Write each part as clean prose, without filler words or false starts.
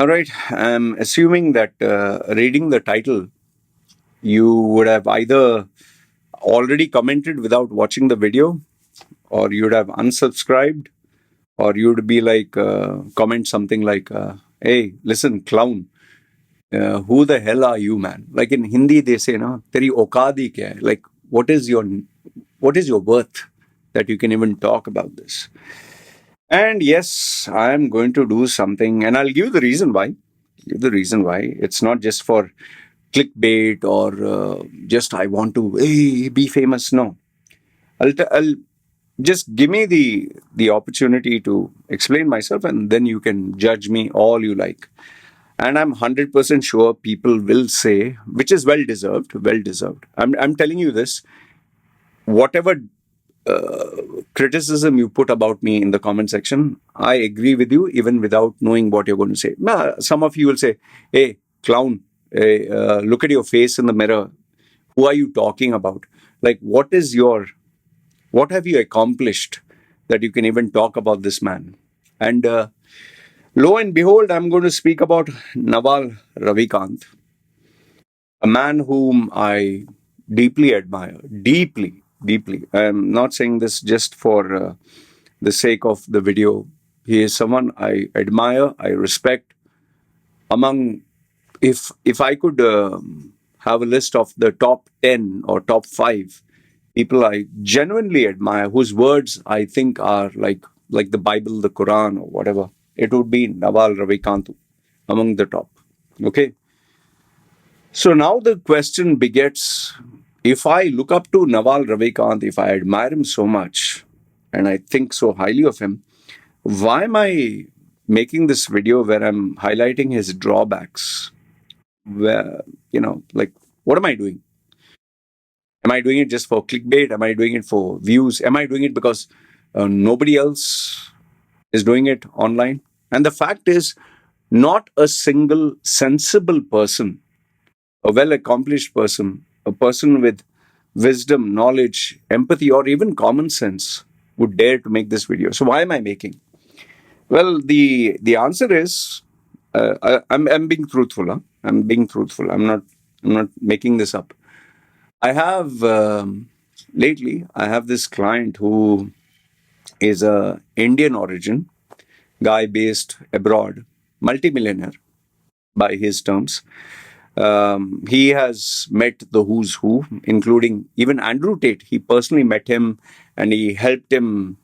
All right. I'm assuming that reading the title, you would have either already commented without watching the video, or you'd have unsubscribed, or you'd be like, comment something like, hey, listen, clown, who the hell are you, man? Like in Hindi, they say, no, teri औकात ही क्या है? Like, what is your worth that you can even talk about this? And yes, I'm going to do something, and I'll give you the reason why. Give the reason why. It's not just for clickbait or just I want to be famous. No, I'll just give me the opportunity to explain myself, and then you can judge me all you like. And I'm 100% sure people will say, which is well deserved, well deserved. I'm telling you this. Whatever criticism you put about me in the comment section, I agree with you even without knowing what you're going to say. Some of you will say, hey, clown, hey, look at your face in the mirror. Who are you talking about? Like, what have you accomplished that you can even talk about this man? And lo and behold, I'm going to speak about Naval Ravikant, a man whom I deeply admire, deeply, deeply. I'm not saying this just for the sake of the video. He is someone I admire, I respect. Among, if I could have a list of the top 10 or top 5 people I genuinely admire, whose words I think are like the Bible, the Quran, or whatever, it would be Naval Ravikant among the top. Okay. So now the question begets, if I look up to Naval Ravikant, if I admire him so much, and I think so highly of him, why am I making this video where I'm highlighting his drawbacks? Where, like, what am I doing? Am I doing it just for clickbait? Am I doing it for views? Am I doing it because nobody else is doing it online? And the fact is, not a single sensible person, a well accomplished person, a person with wisdom, knowledge, empathy, or even common sense would dare to make this video. So why am I making? Well, the answer is I'm being truthful. Huh? I'm being truthful. I'm not making this up. I have lately I have this client who is a Indian origin guy based abroad, multimillionaire by his terms. He has met the who's who, including even Andrew Tate. He personally met him and he helped him,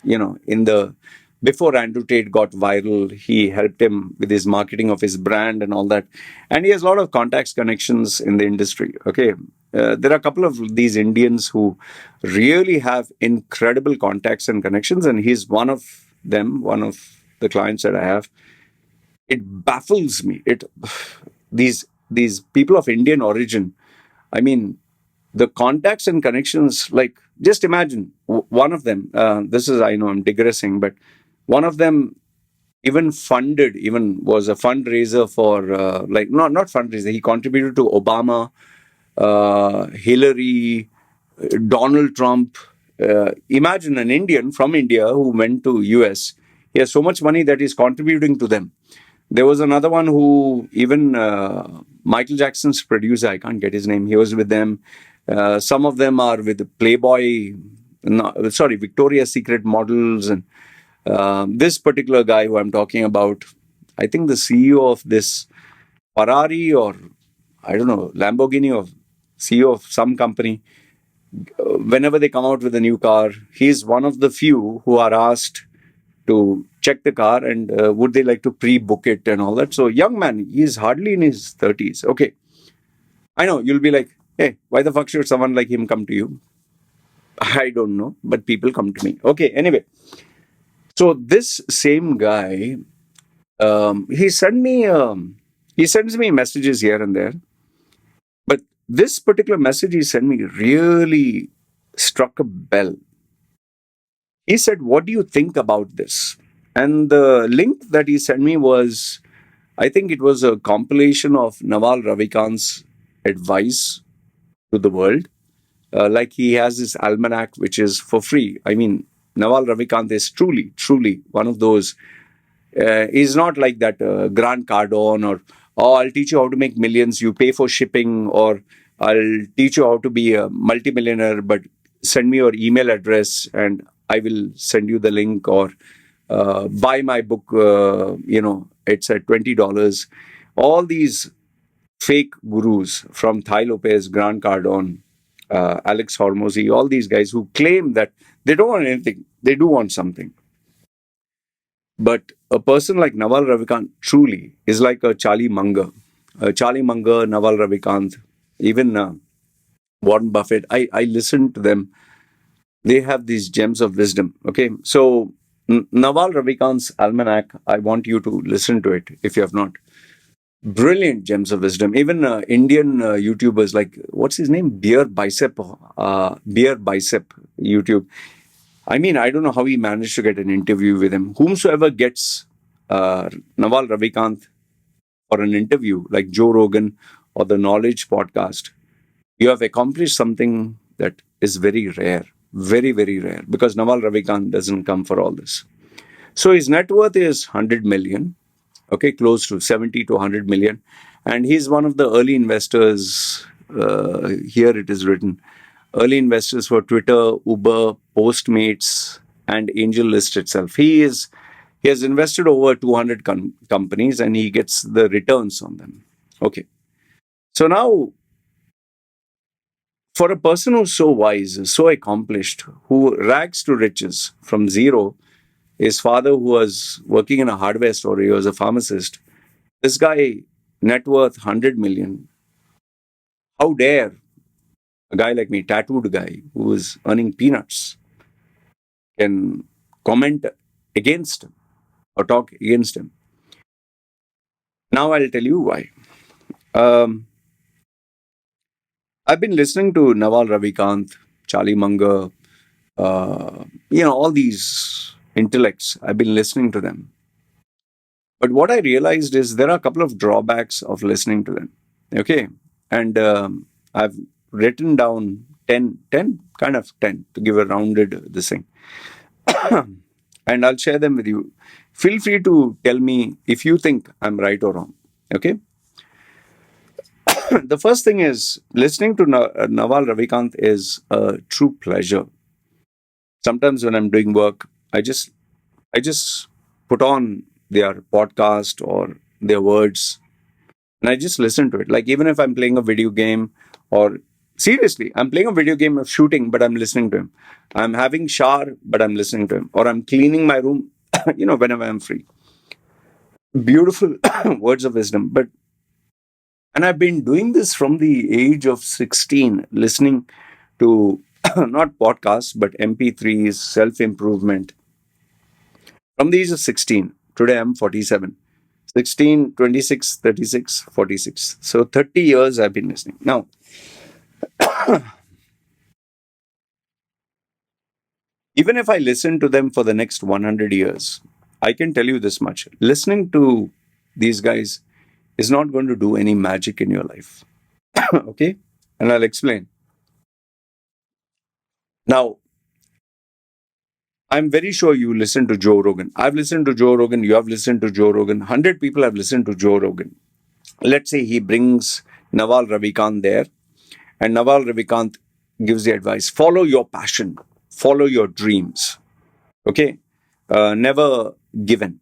in the before Andrew Tate got viral, he helped him with his marketing of his brand and all that. And he has a lot of contacts, connections in the industry. Okay. There are a couple of these Indians who really have incredible contacts and connections, and he's one of them, one of the clients that I have. It baffles me. These people of Indian origin, I mean, the contacts and connections, like, just imagine one of them, I know I'm digressing, but one of them even was a fundraiser for, not fundraiser, he contributed to Obama, Hillary, Donald Trump. Imagine an Indian from India who went to US. He has so much money that he's contributing to them. There was another one who even Michael Jackson's producer, I can't get his name, he was with them. Some of them are with Playboy, Victoria's Secret models. And this particular guy who I'm talking about, I think the CEO of this Ferrari or, I don't know, Lamborghini, or CEO of some company, whenever they come out with a new car, he's one of the few who are asked to check the car and would they like to pre-book it and all that. So young man, he's hardly in his 30s. Okay. I know you'll be like, hey, why the fuck should someone like him come to you? I don't know, but people come to me. Okay. Anyway. So this same guy, he sends me messages here and there. But this particular message he sent me really struck a bell. He said, what do you think about this? And the link that he sent me was, I think it was a compilation of Naval Ravikant's advice to the world. Like he has this almanac, which is for free. I mean, Naval Ravikant is truly, truly one of those He's not like that Grant Cardone or, oh, I'll teach you how to make millions. You pay for shipping, or I'll teach you how to be a multimillionaire, but send me your email address and I will send you the link, or buy my book. It's at $20. All these fake gurus from Thai Lopez, Grant Cardone, Alex Hormozy, all these guys who claim that they don't want anything, they do want something. But a person like Naval Ravikant truly is like a Charlie Munger. Charlie Munger, Naval Ravikant, even Warren Buffett. I listen to them. They have these gems of wisdom. Okay. So, Naval Ravikant's Almanac, I want you to listen to it if you have not. Brilliant gems of wisdom. Even Indian YouTubers like, what's his name? Beer Bicep YouTube. I mean, I don't know how he managed to get an interview with him. Whomsoever gets Naval Ravikant for an interview, like Joe Rogan or the Knowledge podcast, you have accomplished something that is very rare, very, very rare, because Naval Ravikant doesn't come for all this. So his net worth is 100 million, okay, close to 70 to 100 million. And he's one of the early investors. Here it is written, early investors for Twitter, Uber, Postmates, and AngelList itself. He has invested over 200 companies and he gets the returns on them. Okay. So now, for a person who's so wise, so accomplished, who rags to riches from zero, his father, who was working in a hardware store, he was a pharmacist. This guy, net worth 100 million. How dare a guy like me, tattooed guy, who is earning peanuts, can comment against him or talk against him? Now I'll tell you why. Um, I've been listening to Naval Ravikant, Charlie Munger, all these intellects. I've been listening to them. But what I realized is there are a couple of drawbacks of listening to them. Okay. And I've written down 10, kind of 10 to give a rounded this thing. And I'll share them with you. Feel free to tell me if you think I'm right or wrong. Okay. The first thing is listening to Naval Ravikant is a true pleasure. Sometimes when I'm doing work, I just put on their podcast or their words and I just listen to it. Like even if I'm playing a video game, or seriously, I'm playing a video game of shooting, but I'm listening to him. I'm having shower, but I'm listening to him. Or I'm cleaning my room, whenever I'm free. Beautiful words of wisdom. And I've been doing this from the age of 16, listening to not podcasts, but MP3s, self-improvement. From the age of 16, today I'm 47. 16, 26, 36, 46. So 30 years I've been listening. Now, even if I listen to them for the next 100 years, I can tell you this much. Listening to these guys is not going to do any magic in your life. Okay? And I'll explain. Now, I'm very sure you listen to Joe Rogan. I've listened to Joe Rogan. You have listened to Joe Rogan. 100 people have listened to Joe Rogan. Let's say he brings Naval Ravikant there, and Naval Ravikant gives the advice: follow your passion, follow your dreams. Okay? Never give in.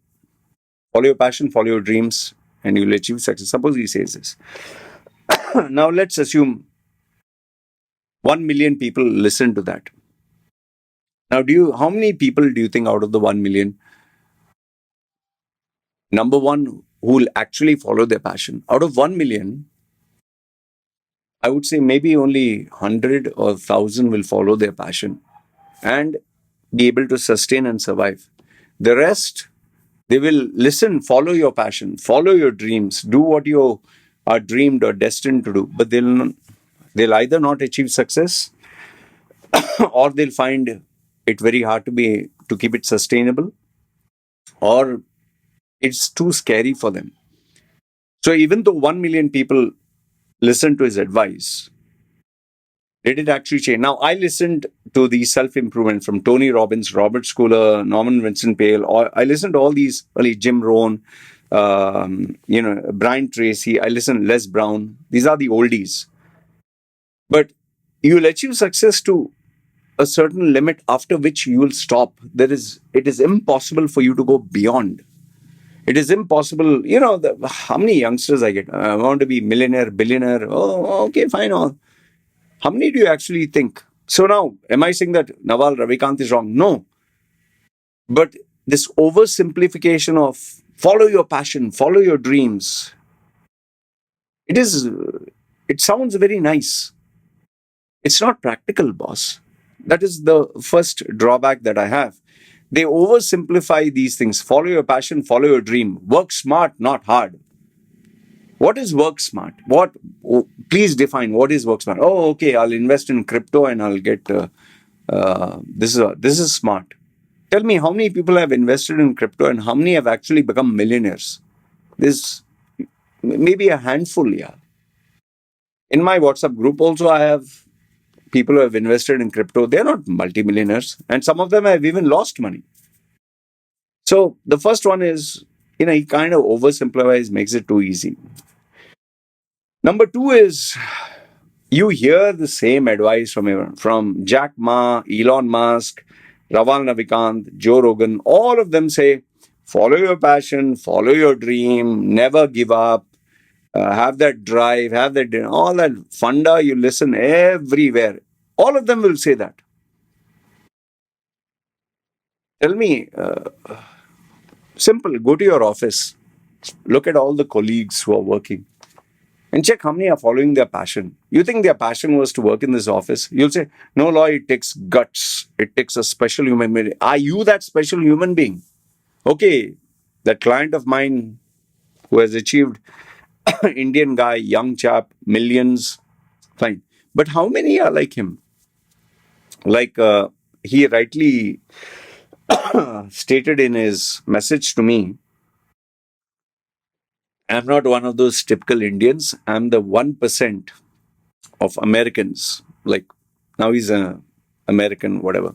Follow your passion, follow your dreams, and you'll achieve success. Suppose he says this. Now, let's assume 1 million people listen to that. Now, how many people do you think out of the 1 million, number one, who will actually follow their passion? Out of 1 million, I would say maybe only 100 or 1,000 will follow their passion and be able to sustain and survive. The rest, they will listen, follow your passion, follow your dreams, do what you are dreamed or destined to do, but they'll either not achieve success or they'll find it very hard to keep it sustainable, or it's too scary for them. So even though 1 million people listen to his advice, Did it actually change? Now, I listened to the self-improvement from Tony Robbins, Robert Schuller, Norman Vincent Peale. I listened to all these early Jim Rohn, Brian Tracy. I listened Les Brown. These are the oldies. But you will achieve success to a certain limit after which you will stop. It is impossible for you to go beyond. It is impossible. How many youngsters I get? I want to be millionaire, billionaire. Oh, okay, fine. How many do you actually think? So now, am I saying that Naval Ravikant is wrong? No. But this oversimplification of follow your passion, follow your dreams, it sounds very nice. It's not practical, boss. That is the first drawback that I have. They oversimplify these things. Follow your passion, follow your dream. Work smart, not hard. What is work smart? Please define what is work smart. Oh, okay, I'll invest in crypto and I'll get this is smart. Tell me how many people have invested in crypto and how many have actually become millionaires? This maybe a handful, yeah. In my WhatsApp group also, I have people who have invested in crypto. They're not multimillionaires, and some of them have even lost money. So the first one is, he kind of oversimplifies, makes it too easy. Number two is, you hear the same advice from everyone, from Jack Ma, Elon Musk, Naval Ravikant, Joe Rogan. All of them say, follow your passion, follow your dream, never give up, have that drive, all that funda. You listen everywhere. All of them will say that. Tell me, simple, go to your office, look at all the colleagues who are working, and check how many are following their passion. You think their passion was to work in this office? You'll say, no, Loy, it takes guts. It takes a special human being. Are you that special human being? Okay, that client of mine who has achieved Indian guy, young chap, millions, fine. But how many are like him? Like he rightly stated in his message to me, I'm not one of those typical Indians. I'm the 1% of Americans. Like, now he's an American, whatever.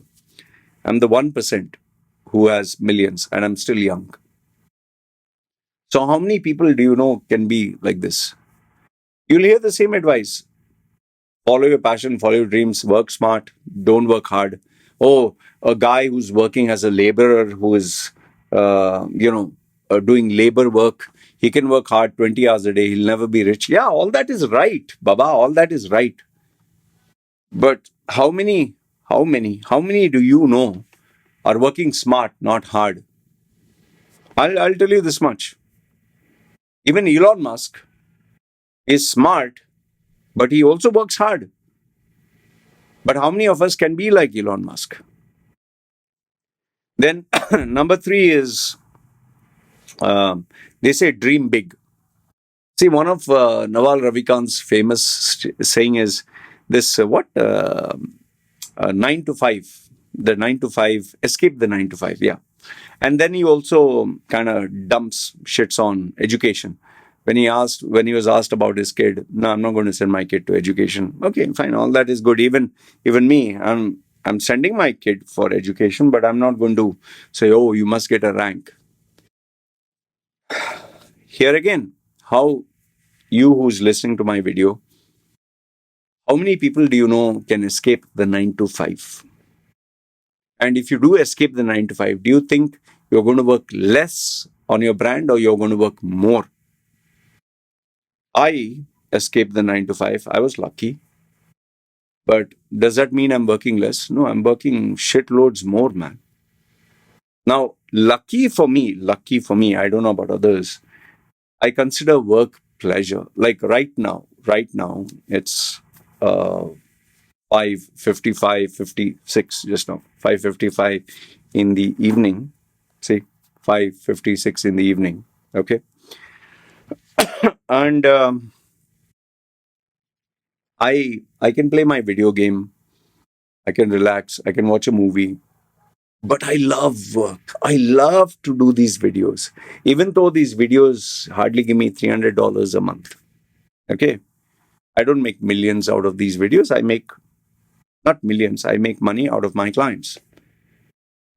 I'm the 1% who has millions, and I'm still young. So how many people do you know can be like this? You'll hear the same advice. Follow your passion, follow your dreams, work smart, don't work hard. Oh, a guy who's working as a laborer who is, doing labor work, he can work hard 20 hours a day, he'll never be rich. Yeah, all that is right, Baba, all that is right. But how many do you know are working smart, not hard? I'll tell you this much. Even Elon Musk is smart, but he also works hard. But how many of us can be like Elon Musk? Then number three is, they say dream big. See, one of Naval Ravikant's famous saying is this: 9 to 5, the 9 to 5, escape the 9 to 5, yeah. And then he also kind of dumps shits on education. When he was asked about his kid, no, I'm not going to send my kid to education. Okay, fine, all that is good. Even me, I'm sending my kid for education, but I'm not going to say, oh, you must get a rank. Here again, how you who's listening to my video, how many people do you know can escape the 9 to 5? And if you do escape the 9 to 5, do you think you're going to work less on your brand or you're going to work more? I escaped the 9 to 5. I was lucky. But does that mean I'm working less? No, I'm working shitloads more, man. Now, lucky for me, I don't know about others, I consider work pleasure. Like right now, it's 5:55, 56, just now, 5:55 in the evening. See, 5:56 in the evening. Okay. And I can play my video game. I can relax. I can watch a movie. But I love work. I love to do these videos, even though these videos hardly give me $300 a month. Okay. I don't make millions out of these videos. I make not millions. I make money out of my clients.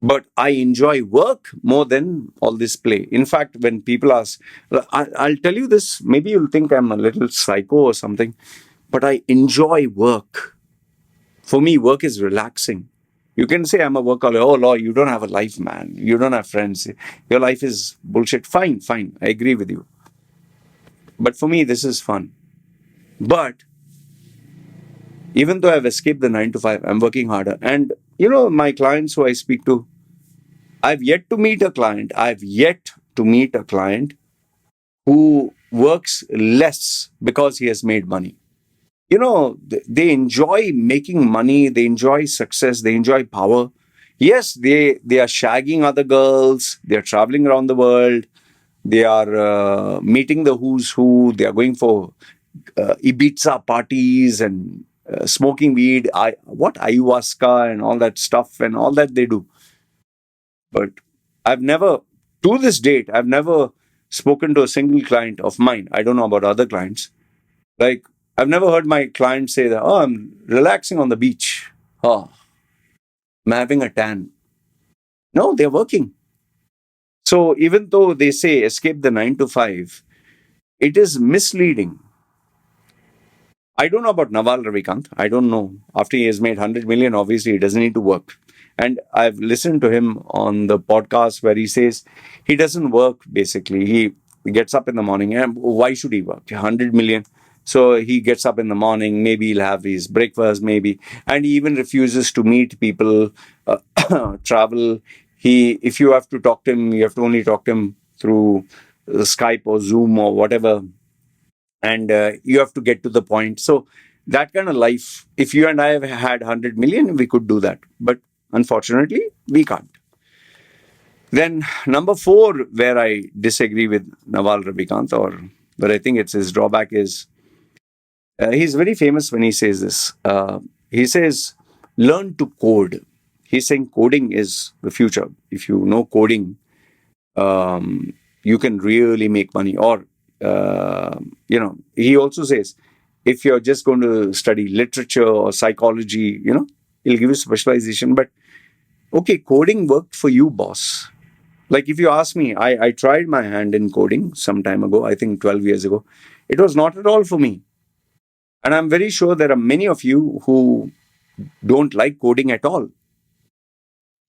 But I enjoy work more than all this play. In fact, when people ask, I'll tell you this, maybe you'll think I'm a little psycho or something, but I enjoy work. For me, work is relaxing. You can say I'm a workaholic. Oh, Law, you don't have a life, man. You don't have friends. Your life is bullshit. Fine, fine. I agree with you. But for me, this is fun. But even though I've escaped the 9 to 5, I'm working harder. And, my clients who I speak to, I've yet to meet a client. I've yet to meet a client who works less because he has made money. They enjoy making money, they enjoy success, they enjoy power. Yes, they are shagging other girls, they are traveling around the world, they are meeting the who's who, they are going for Ibiza parties and smoking weed, ayahuasca and all that stuff and all that they do. But I've never, to this date, I've never spoken to a single client of mine. I don't know about other clients. Like, I've never heard my client say that, oh, I'm relaxing on the beach. Oh, I'm having a tan. No, they're working. So even though they say escape the 9 to 5, it is misleading. I don't know about Naval Ravikant. I don't know. After he has made 100 million, obviously he doesn't need to work. And I've listened to him on the podcast where he says he doesn't work basically. He gets up in the morning. And why should he work? 100 million. So he gets up in the morning, maybe he'll have his breakfast, maybe. And he even refuses to meet people, travel. If you have to talk to him, you have to only talk to him through Skype or Zoom or whatever, and you have to get to the point. So that kind of life, if you and I have had 100 million, we could do that. But unfortunately, we can't. Then number 4, where I disagree with Naval Ravikant, or where I think it's his drawback, is he's very famous when he says this. He says, learn to code. He's saying coding is the future. If you know coding, you can really make money. Or, he also says, if you're just going to study literature or psychology, he'll give you specialization. But, okay, coding worked for you, boss. Like if you ask me, I tried my hand in coding some time ago, I think 12 years ago. It was not at all for me. And I'm very sure there are many of you who don't like coding at all.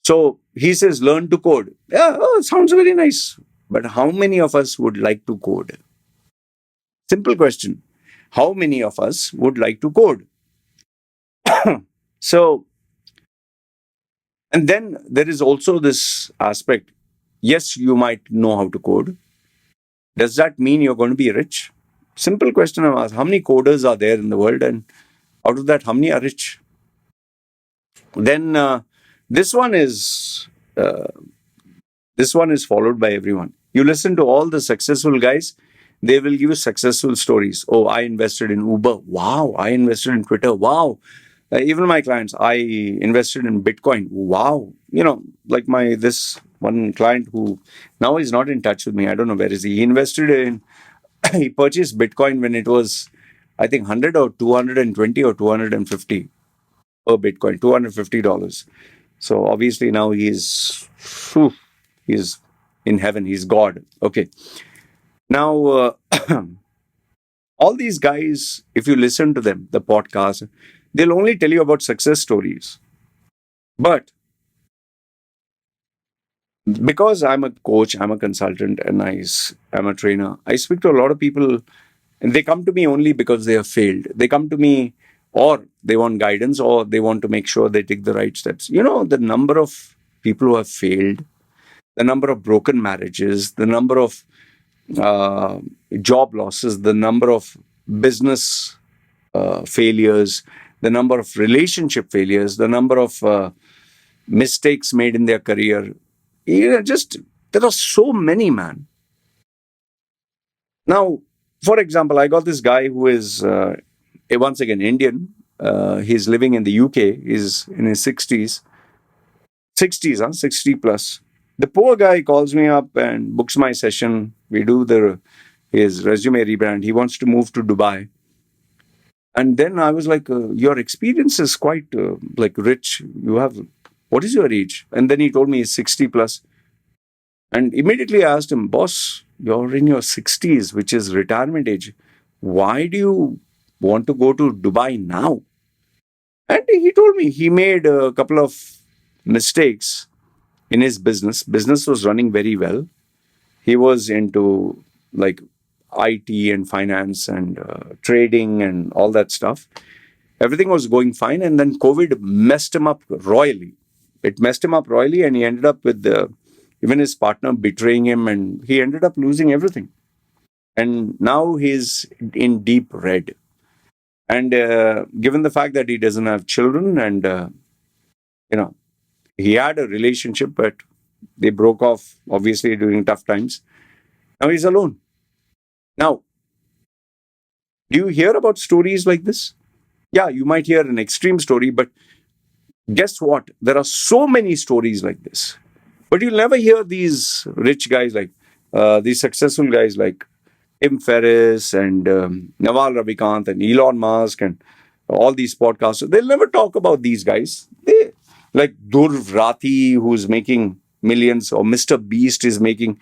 So he says, learn to code. Yeah, it sounds very nice. But how many of us would like to code? Simple question. How many of us would like to code? So, and then there is also this aspect. Yes, you might know how to code. Does that mean you're going to be rich? Simple question I'm asked. How many coders are there in the world? And out of that, how many are rich? Then this one is followed by everyone. You listen to all the successful guys, they will give you successful stories. Oh, I invested in Uber. Wow. I invested in Twitter. Wow. Even my clients, I invested in Bitcoin. Wow. Like this one client who now is not in touch with me. I don't know where is he. He invested in, he purchased Bitcoin when it was, I think, 100 or 220 or 250 per Bitcoin, $250. So obviously now he's in heaven. He's God. Okay. Now, all these guys, if you listen to them, the podcast, they'll only tell you about success stories. But because I'm a coach, I'm a consultant, and I'm a trainer, I speak to a lot of people, and they come to me only because they have failed. They come to me, or they want guidance, or they want to make sure they take the right steps. The number of people who have failed, the number of broken marriages, the number of job losses, the number of business failures, the number of relationship failures, the number of mistakes made in their career. Just there are so many, man. Now, for example, I got this guy who is once again Indian. He's living in the UK. He's in his 60s. 60 plus. The poor guy calls me up and books my session. We do his resume rebrand. He wants to move to Dubai. And then I was like, your experience is quite like rich. You have, what is your age? And then he told me he's 60 plus. And immediately I asked him, boss, you're in your 60s, which is retirement age. Why do you want to go to Dubai now? And he told me he made a couple of mistakes in his business. Business was running very well. He was into like IT and finance and trading and all that stuff. Everything was going fine, and then COVID messed him up royally. It messed him up royally, and he ended up with even his partner betraying him, and he ended up losing everything. And now he's in deep red. And given the fact that he doesn't have children, and you know, he had a relationship, but they broke off obviously during tough times. Now he's alone. Now, do you hear about stories like this? Yeah, you might hear an extreme story, but guess what? There are so many stories like this. But you'll never hear these rich guys like these successful guys like Tim Ferriss and Naval Ravikant and Elon Musk and all these podcasters. They'll never talk about these guys. They like Durv Rati, who's making millions, or Mr. Beast is making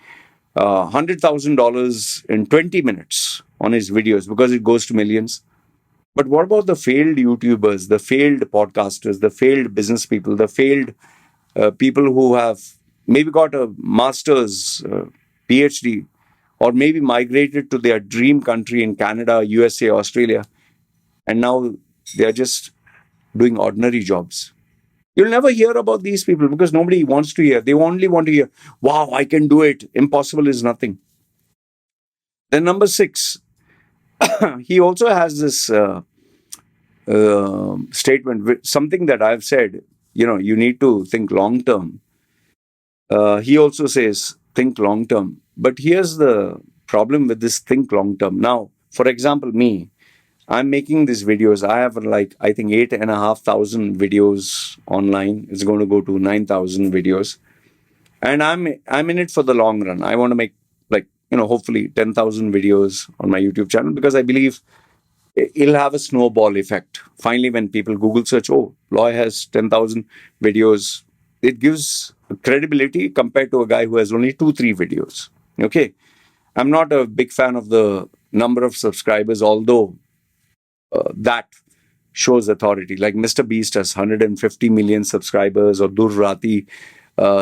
$100,000 in 20 minutes on his videos because it goes to millions. But what about the failed YouTubers, the failed podcasters, the failed business people, the failed people who have maybe got a master's, PhD, or maybe migrated to their dream country in Canada, USA, Australia, and now they are just doing ordinary jobs? You'll never hear about these people because nobody wants to hear. They only want to hear, wow, I can do it. Impossible is nothing. Then number 6, he also has this statement, something that I've said, you need to think long term. He also says, think long term. But here's the problem with this think long term. Now, for example, me, I'm making these videos. I have like, I think 8,500 videos online. It's going to go to 9,000 videos. And I'm in it for the long run. I want to make like, hopefully 10,000 videos on my YouTube channel because I believe it'll have a snowball effect. Finally, when people Google search, oh, Loy has 10,000 videos, it gives credibility compared to a guy who has only 2-3 videos. Okay. I'm not a big fan of the number of subscribers, although that shows authority. Like Mr. Beast has 150 million subscribers, or Durrati,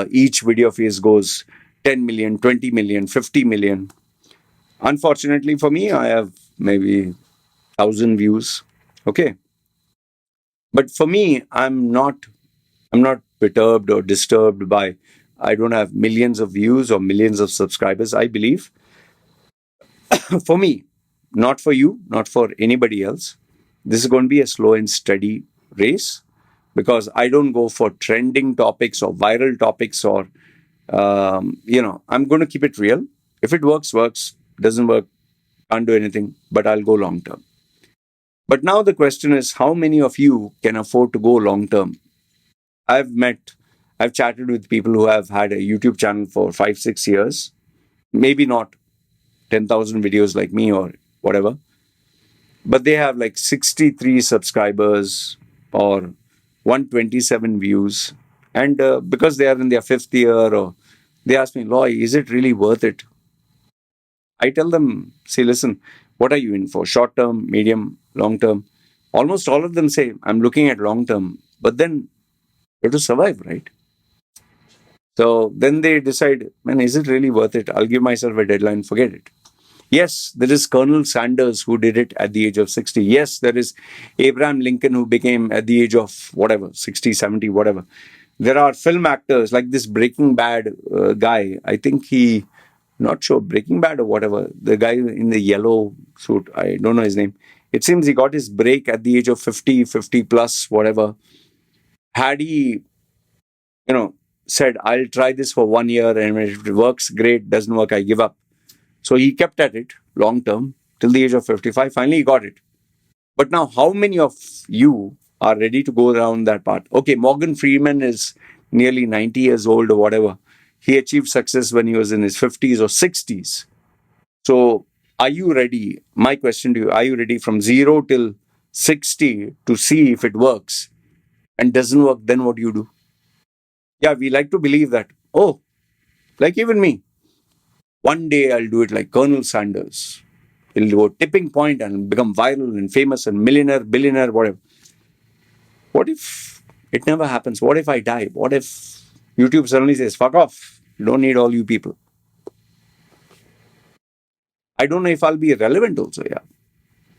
each video of his goes 10 million, 20 million, 50 million. Unfortunately for me, I have maybe 1,000 views. Okay. But for me, I'm not perturbed or disturbed by I don't have millions of views or millions of subscribers. I believe for me, not for you, not for anybody else, this is going to be a slow and steady race because I don't go for trending topics or viral topics or, I'm going to keep it real. If it works, works. Doesn't work, can't do anything, but I'll go long term. But now the question is, how many of you can afford to go long term? I've chatted with people who have had a YouTube channel for 5-6 years, maybe not 10,000 videos like me or whatever, but they have like 63 subscribers or 127 views. And because they are in their 5th year, or they ask me, Loy, is it really worth it? I tell them, say, listen, what are you in for? Short term, medium, long term? Almost all of them say, I'm looking at long term. But then you have to survive, right? So then they decide, man, is it really worth it? I'll give myself a deadline, forget it. Yes, there is Colonel Sanders who did it at the age of 60. Yes, there is Abraham Lincoln who became at the age of whatever, 60, 70, whatever. There are film actors like this Breaking Bad guy. I think not sure, Breaking Bad or whatever. The guy in the yellow suit, I don't know his name. It seems he got his break at the age of 50, 50 plus, whatever. Had he, said, I'll try this for 1 year, and if it works, great. Doesn't work, I give up. So he kept at it long term till the age of 55. Finally, he got it. But now, how many of you are ready to go around that path? Okay, Morgan Freeman is nearly 90 years old or whatever. He achieved success when he was in his 50s or 60s. So, are you ready? My question to you, are you ready from 0 till 60 to see if it works, and doesn't work, then what do you do? Yeah, we like to believe that, oh, like even me, one day I'll do it like Colonel Sanders. He'll go tipping point and become viral and famous and millionaire, billionaire, whatever. What if it never happens? What if I die? What if YouTube suddenly says, fuck off? You don't need all you people. I don't know if I'll be relevant also, yeah.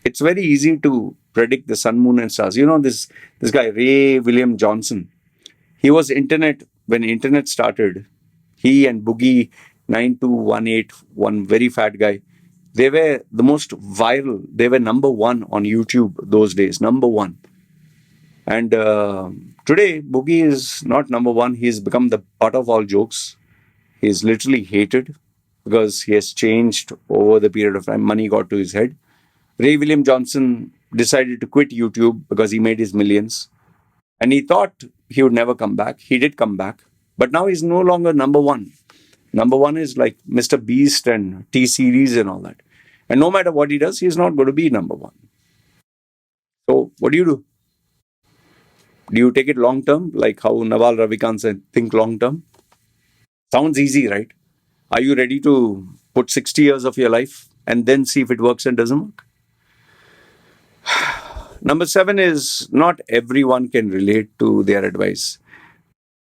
It's very easy to predict the sun, moon, and stars. You know, this guy, Ray William Johnson, he was internet when internet started. He and Boogie 9218, one very fat guy, they were the most viral. They were number one on YouTube those days, number one. And today, Boogie is not number one. He's become the butt of all jokes. He's literally hated because he has changed over the period of time. Money got to his head. Ray William Johnson decided to quit YouTube because he made his millions. And he thought he would never come back. He did come back. But now he's no longer number one. Number one is like Mr. Beast and T Series and all that. And no matter what he does, he's not going to be number one. So what do you do? Do you take it long term, like how Naval Ravikant said, think long term? Sounds easy, right? Are you ready to put 60 years of your life and then see if it works and doesn't work? Number 7 is not everyone can relate to their advice.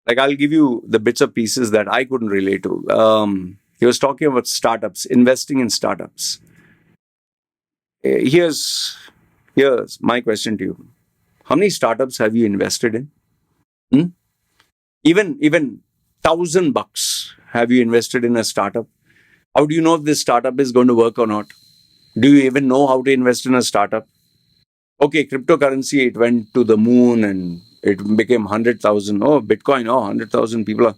Like I'll give you the bits of pieces that I couldn't relate to. He was talking about startups, investing in startups. Here's my question to you. How many startups have you invested in? Hmm? Even $1,000 have you invested in a startup? How do you know if this startup is going to work or not? Do you even know how to invest in a startup? Okay, cryptocurrency, it went to the moon and it became 100,000. Oh, Bitcoin, 100,000 people are.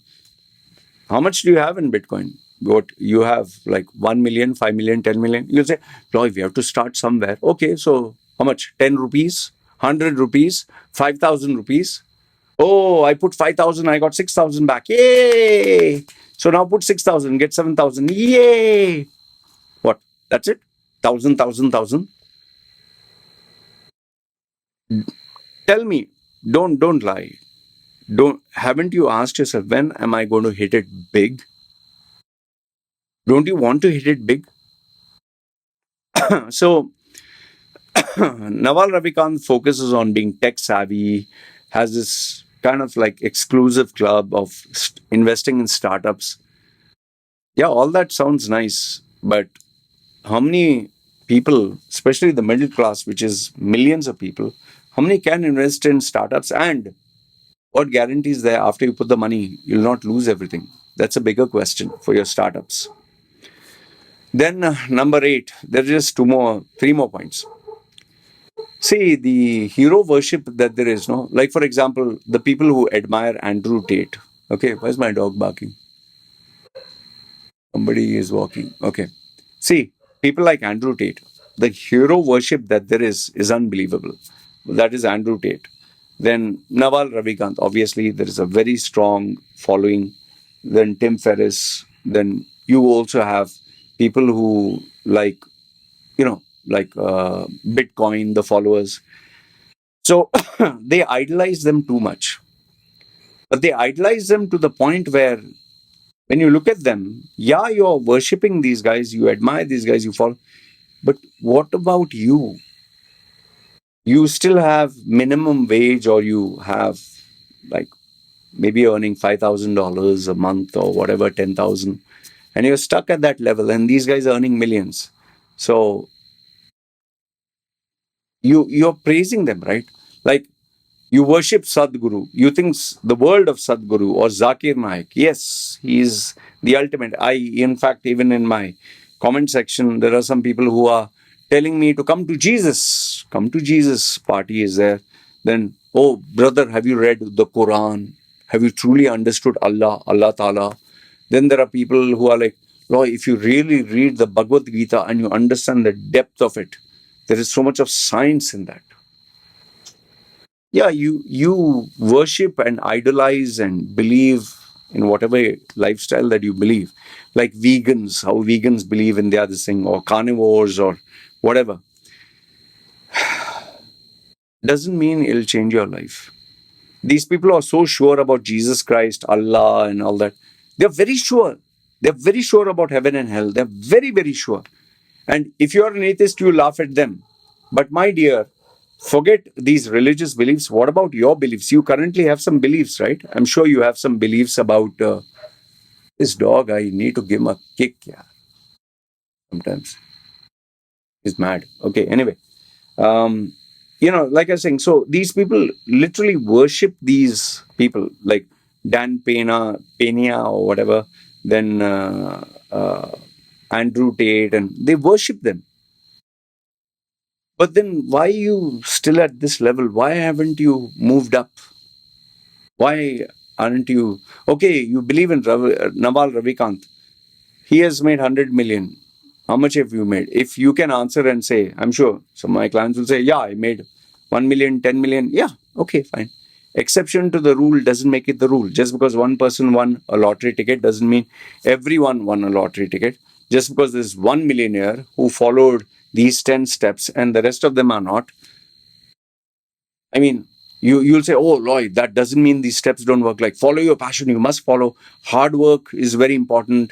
How much do you have in Bitcoin? What you have, like 1 million, 5 million, 10 million? You'll say, Loy, we have to start somewhere. Okay, so how much? 10 rupees, 100 rupees, 5,000 rupees. Oh, I put 5,000, I got 6,000 back. Yay! So now put 6,000, get 7,000. Yay! What? That's it? 1,000, 1,000, 1,000? Tell me, don't lie. Haven't you asked yourself, when am I going to hit it big? Don't you want to hit it big? So Naval Ravikant focuses on being tech savvy, has this kind of like exclusive club of investing in startups. Yeah, all that sounds nice, but how many people, especially the middle class, which is millions of people, how many can invest in startups? And what guarantees there after you put the money, you'll not lose everything? That's a bigger question for your startups. Then number 8, there's just three more points. See, the hero worship that there is, no? Like, for example, the people who admire Andrew Tate. Okay, where's my dog barking? Somebody is walking. Okay. See, people like Andrew Tate, the hero worship that there is unbelievable. That is Andrew Tate. Then Naval Ravikant, obviously, there is a very strong following. Then Tim Ferriss. Then you also have people who like Bitcoin, the followers. So they idolize them too much. But they idolize them to the point where when you look at them, yeah, you're worshipping these guys, you admire these guys, you follow. But what about you? You still have minimum wage, or you have like maybe earning $5,000 a month or whatever, 10,000, and you're stuck at that level. And these guys are earning millions. So you're praising them, right? Like you worship Sadhguru. You think the world of Sadhguru or Zakir Naik. Yes, he's the ultimate. In fact, even in my comment section, there are some people who are telling me to come to Jesus. Come to Jesus party is there. Then, oh, brother, have you read the Quran? Have you truly understood Allah Ta'ala? Then there are people who are like, Lord, if you really read the Bhagavad Gita and you understand the depth of it, there is so much of science in that. Yeah, you worship and idolize and believe in whatever lifestyle that you believe. Like vegans, how vegans believe in the other thing, or carnivores or whatever. doesn't mean it'll change your life. These people are so sure about Jesus Christ, Allah, and all that. They're very sure. They're very sure about heaven and hell. They're very, very sure. And if you're an atheist, you laugh at them. But my dear, forget these religious beliefs. What about your beliefs? You currently have some beliefs, right? I'm sure you have some beliefs about this dog. I need to give him a kick. Yeah, sometimes he's mad. Okay, anyway. Um, like I was saying, so these people literally worship these people like Dan Pena or whatever, then Andrew Tate, and they worship them. But then why are you still at this level? Why haven't you moved up? Why aren't you? Okay, you believe in Naval Ravikant. He has made 100 million. How much have you made? If you can answer and say, I'm sure some of my clients will say, yeah, I made 1 million, 10 million. Yeah, okay, fine. Exception to the rule doesn't make it the rule. Just because one person won a lottery ticket doesn't mean everyone won a lottery ticket. Just because there's one millionaire who followed these 10 steps and the rest of them are not. I mean, you'll say, oh, Lloyd, that doesn't mean these steps don't work. Like, follow your passion. You must follow. Hard work is very important.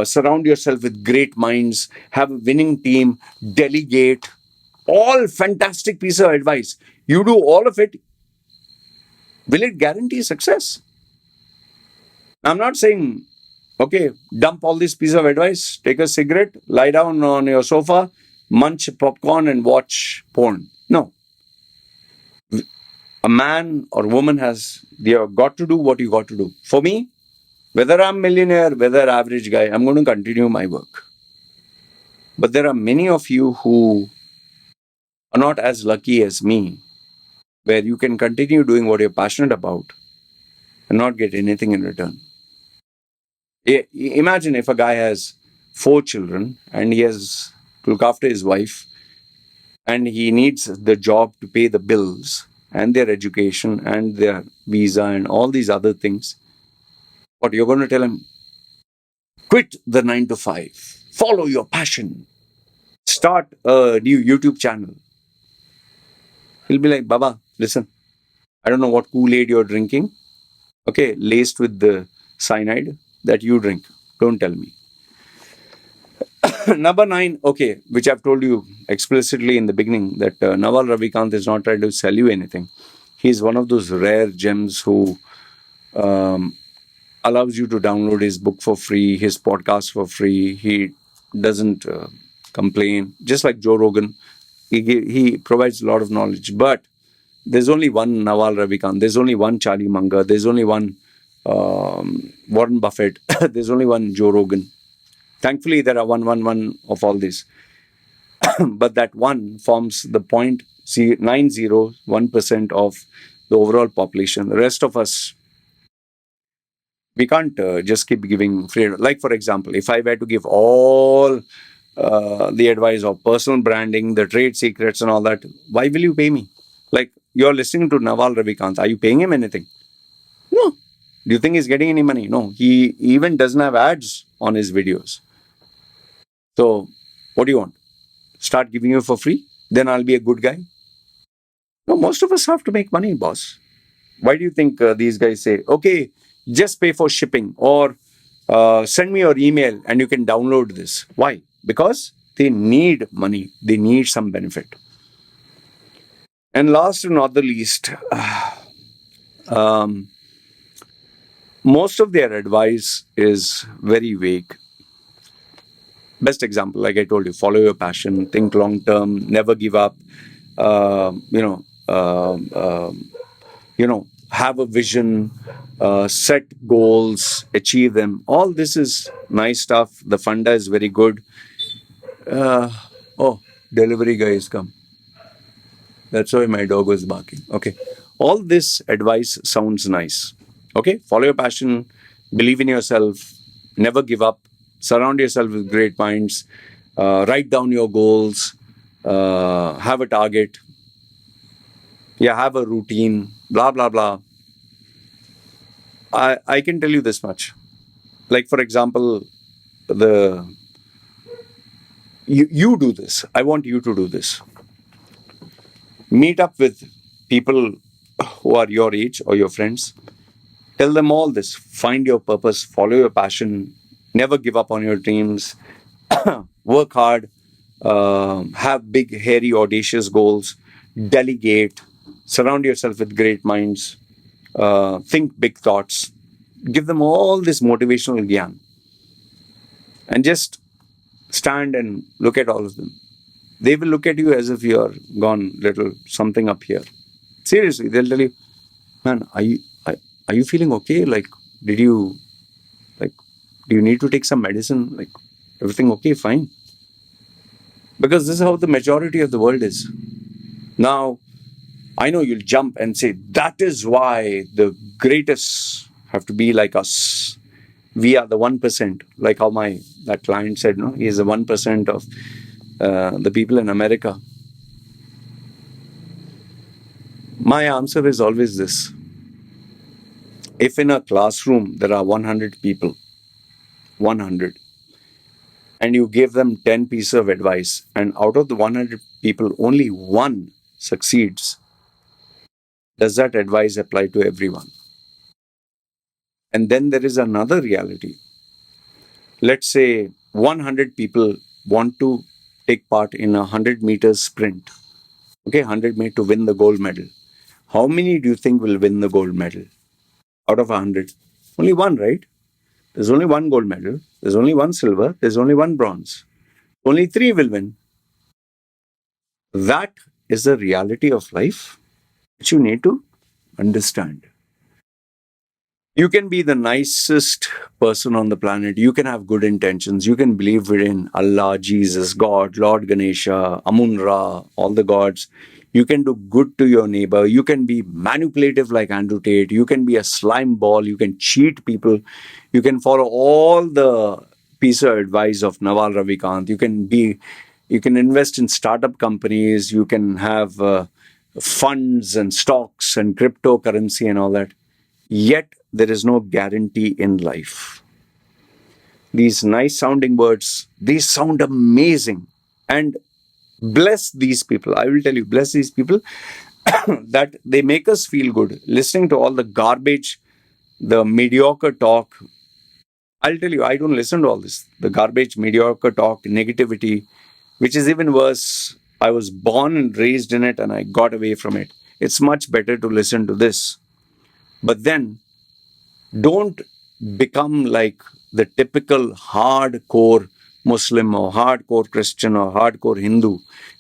Surround yourself with great minds. Have a winning team. Delegate. All fantastic piece of advice. You do all of it. Will it guarantee success? I'm not saying, okay, dump all this piece of advice, take a cigarette, lie down on your sofa, munch popcorn, and watch porn. No. A man or woman has you got to do what you got to do. For me, whether I'm millionaire, whether average guy, I'm going to continue my work. But there are many of you who are not as lucky as me, where you can continue doing what you're passionate about and not get anything in return. Imagine if a guy has 4 children and he has to look after his wife and he needs the job to pay the bills and their education and their visa and all these other things. What you're going to tell him? Quit the 9 to 5. Follow your passion. Start a new YouTube channel. He'll be like, Baba, listen, I don't know what Kool-Aid you're drinking. Okay, laced with the cyanide that you drink. Don't tell me. Number 9, okay, which I've told you explicitly in the beginning that Naval Ravikant is not trying to sell you anything. He's one of those rare gems who allows you to download his book for free, his podcast for free. He doesn't complain. Just like Joe Rogan, he provides a lot of knowledge. But there's only one Naval Ravikant. There's only one Charlie Munger. There's only one Warren Buffett. There's only one Joe Rogan. Thankfully, there are one of all this. But that one forms the 0.901% of the overall population. The rest of us, we can't just keep giving free. Like, for example, if I were to give all the advice of personal branding, the trade secrets and all that, why will you pay me? Like, you're listening to Naval Ravikant. Are you paying him anything? No. Do you think he's getting any money? No. He even doesn't have ads on his videos. So, what do you want? Start giving you for free? Then I'll be a good guy? No, most of us have to make money, boss. Why do you think these guys say, okay, just pay for shipping or send me your email and you can download this? Why? Because they need money. They need some benefit. And last and not the least, most of their advice is very vague. Best example, like I told you, follow your passion, think long term, never give up, have a vision, set goals, achieve them. All this is nice stuff. The funda is very good. Delivery guy has come. That's why my dog was barking. Okay. All this advice sounds nice. Okay. Follow your passion, believe in yourself, never give up, surround yourself with great minds, write down your goals, have a target, have a routine, blah, blah, blah. I can tell you this much. Like, for example, you do this. I want you to do this. Meet up with people who are your age or your friends, tell them all this. Find your purpose, follow your passion, never give up on your dreams, work hard, have big, hairy, audacious goals, delegate, surround yourself with great minds, think big thoughts. Give them all this motivational gyan and just stand and look at all of them. They will look at you as if you're gone little something up here. Seriously, they'll tell you, man, are you feeling okay? Like, did you, like, do you need to take some medicine? Like, everything okay? Fine. Because this is how the majority of the world is. Now, I know you'll jump and say, that is why the greatest have to be like us. We are the 1%, like how that client said, no, he is the 1% of the people in America. My answer is always this. If in a classroom there are 100 people, 100, and you give them 10 pieces of advice, and out of the 100 people, only one succeeds, does that advice apply to everyone? And then there is another reality. Let's say 100 people want to take part in a 100 meters sprint. Okay, 100 meters to win the gold medal. How many do you think will win the gold medal out of 100? Only one, right? There's only one gold medal. There's only one silver. There's only one bronze. Only three will win. That is the reality of life which you need to understand. You can be the nicest person on the planet. You can have good intentions. You can believe in Allah, Jesus, God, Lord Ganesha, Amun-Ra, all the gods. You can do good to your neighbor. You can be manipulative like Andrew Tate. You can be a slime ball. You can cheat people. You can follow all the piece of advice of Naval Ravikant. You can invest in startup companies. You can have funds and stocks and cryptocurrency and all that. Yet, there is no guarantee in life. These nice sounding words, they sound amazing. And bless these people. I will tell you, bless these people that they make us feel good. Listening to all the garbage, the mediocre talk. I'll tell you, I don't listen to all this. The garbage, mediocre talk, negativity, which is even worse. I was born and raised in it and I got away from it. It's much better to listen to this. But then, don't become like the typical hardcore Muslim or hardcore Christian or hardcore Hindu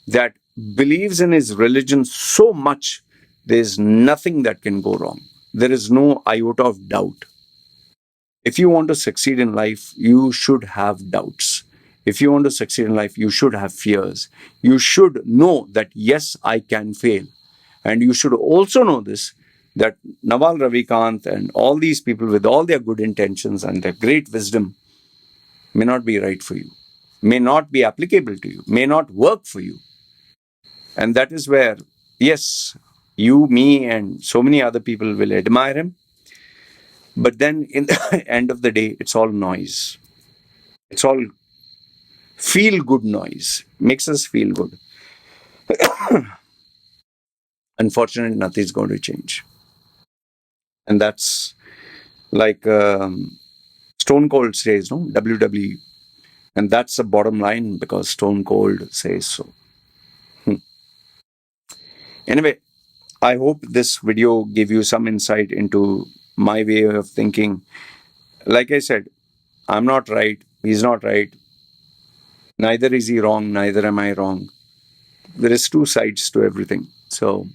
that believes in his religion so much, there's nothing that can go wrong. There is no iota of doubt. If you want to succeed in life, you should have doubts. If you want to succeed in life, you should have fears. You should know that, yes, I can fail. And you should also know this, that Naval Ravikant and all these people with all their good intentions and their great wisdom may not be right for you, may not be applicable to you, may not work for you. And that is where, yes, you, me, and so many other people will admire him. But then in the end of the day, it's all noise. It's all feel-good noise. Makes us feel good. Unfortunately, nothing's going to change. And that's like Stone Cold says, no? WWE. And that's the bottom line because Stone Cold says so. Anyway, I hope this video gave you some insight into my way of thinking. Like I said, I'm not right. He's not right. Neither is he wrong. Neither am I wrong. There is two sides to everything. So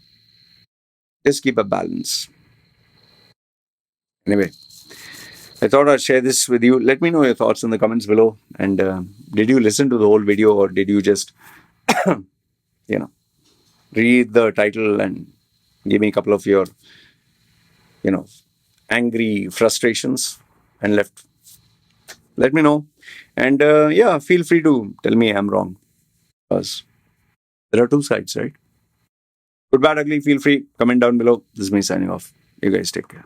just keep a balance. Anyway, I thought I'd share this with you. Let me know your thoughts in the comments below. And did you listen to the whole video or did you just, read the title and give me a couple of your, angry frustrations and left? Let me know. And feel free to tell me I'm wrong. Because there are two sides, right? Good, bad, ugly, feel free. Comment down below. This is me signing off. You guys take care.